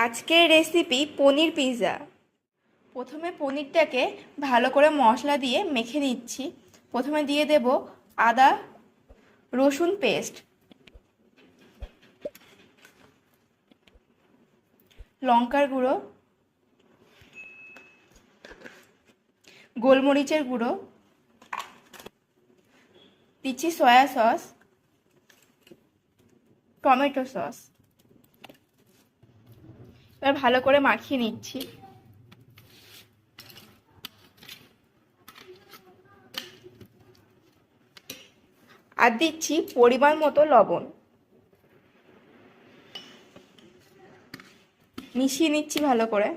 আজকের রেসিপি পনির পিৎজা। প্রথমে পনিরটাকে ভালো করে মশলা দিয়ে মেখে নিচ্ছি। প্রথমে দিয়ে দেব আদা রসুন পেস্ট, লঙ্কার গুঁড়ো, গোলমরিচের গুঁড়ো, দিচ্ছি সয়া সস, টমেটো সস। এবার ভালো করে মাখিয়ে নিচ্ছি। আর দিচ্ছি পরিমাণ মতো লবণ। মিশিয়ে নিচ্ছি ভালো করে।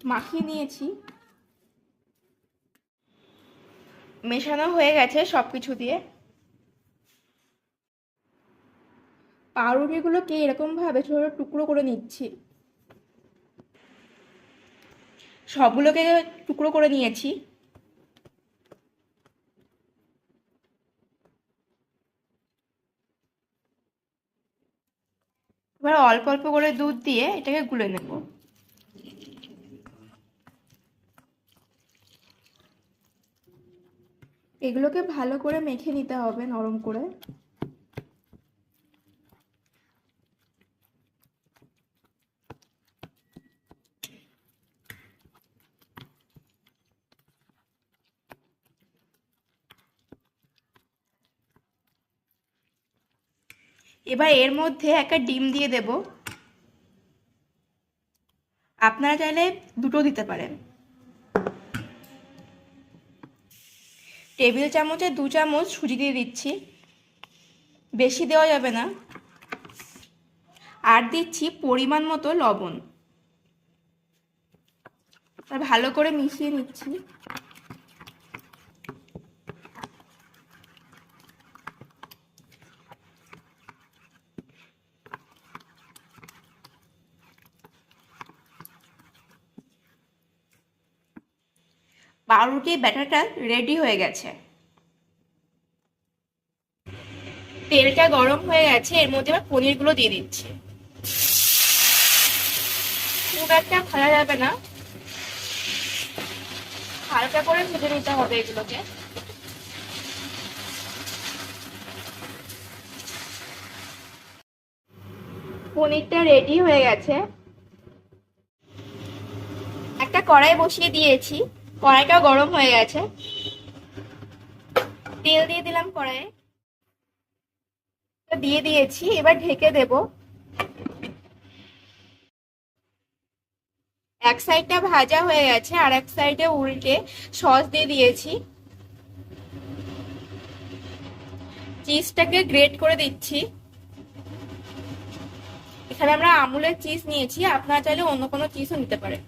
মাখিয়ে নিয়েছি, মেশানো হয়ে গেছে সব কিছু দিয়ে। পাউরুটিগুলোকে এরকমভাবে ছোটো ছোটো টুকরো করে নিচ্ছি। সবগুলোকে টুকরো করে নিয়েছি। এবার অল্প অল্প করে দুধ দিয়ে এটাকে গুলে নেব। এগুলোকে ভালো করে মেখে নিতে হবে নরম করে। এবার এর মধ্যে একটা ডিম দিয়ে দেব। আপনারা চাইলে দুটো দিতে পারেন। টেবিল চামচে 2 চামচ সুজি দিয়ে দিচ্ছি, বেশি দেওয়া যাবে না। আর দিচ্ছি পরিমাণ মতো লবণ। আর ভালো করে মিশিয়ে নিচ্ছি। পাউরুটির ব্যাটারটা রেডি হয়ে গেছে। তেলটা গরম হয়ে গেছে, এর মধ্যে এবার পনিরগুলো দিয়ে দিচ্ছি। খুব একটা ভাজা যাবে না, হালকা করে ভেজে নিতে হবে এগুলোকে। পনিরটা রেডি হয়ে গেছে। একটা কড়াই বসিয়ে দিয়েছি, কড়াইটা গরম হয়ে গেছে। তেল দিয়ে দিলাম কড়াইয়ে, দিয়ে দিয়েছি। এবার ঢেকে দেব। এক সাইডটা ভাজা হয়ে গেছে, আর এক সাইডে উল্টে সস দিয়ে দিয়েছি। চিজটাকে গ্রেট করে দিচ্ছি। এখানে আমরা আমুলের চিজ নিয়েছি, আপনারা চাইলে অন্য কোনো চিজও নিতে পারেন।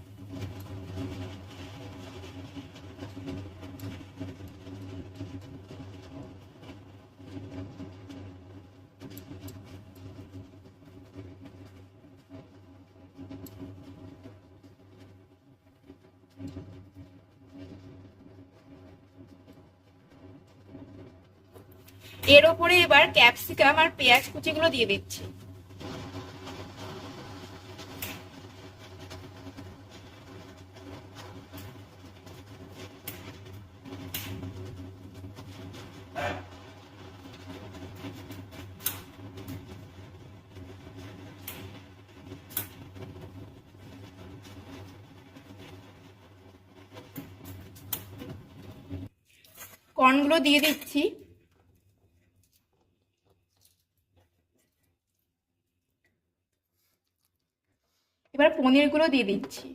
এর ওপরে এবার ক্যাপসিকাম আর পেঁয়াজ কুচিগুলো দিয়ে দিচ্ছি। কর্নগুলো দিয়ে দিচ্ছি। এবার পনিরগুলো দিয়ে দিচ্ছি।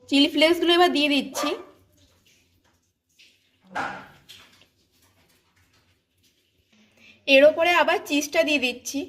চিলি ফ্লেক্স গুলো এবার দিয়ে দিচ্ছি। এর ওপরে আবার চিজটা দিয়ে দিচ্ছি।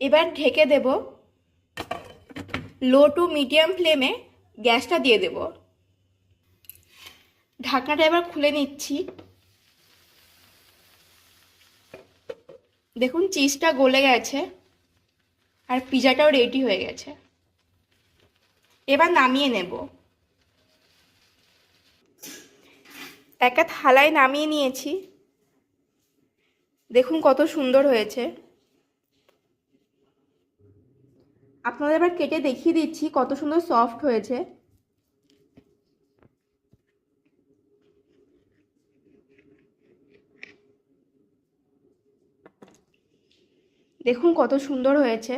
এবার ঢেকে দেব, লো টু মিডিয়াম ফ্লেমে গ্যাসটা দিয়ে দেব। ঢাকনাটা এবার খুলে নিচ্ছি। দেখুন চিজটা গলে গেছে আর পিজাটাও রেডি হয়ে গেছে। এবার নামিয়ে নেব। একটা থালায় নামিয়ে নিয়েছি। দেখুন কত সুন্দর হয়েছে। আপনাদের এবার কেটে দেখিয়ে দিচ্ছি কত সুন্দর সফট হয়েছে। দেখুন কত সুন্দর হয়েছে।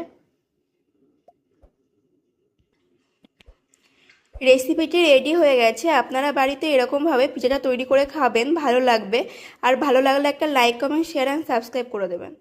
রেসিপিটি রেডি হয়ে গেছে। আপনারা বাড়িতে এরকমভাবে পিজাটা তৈরি করে খাবেন, ভালো লাগবে। আর ভালো লাগলে একটা like, comment, share and subscribe করে দেবেন।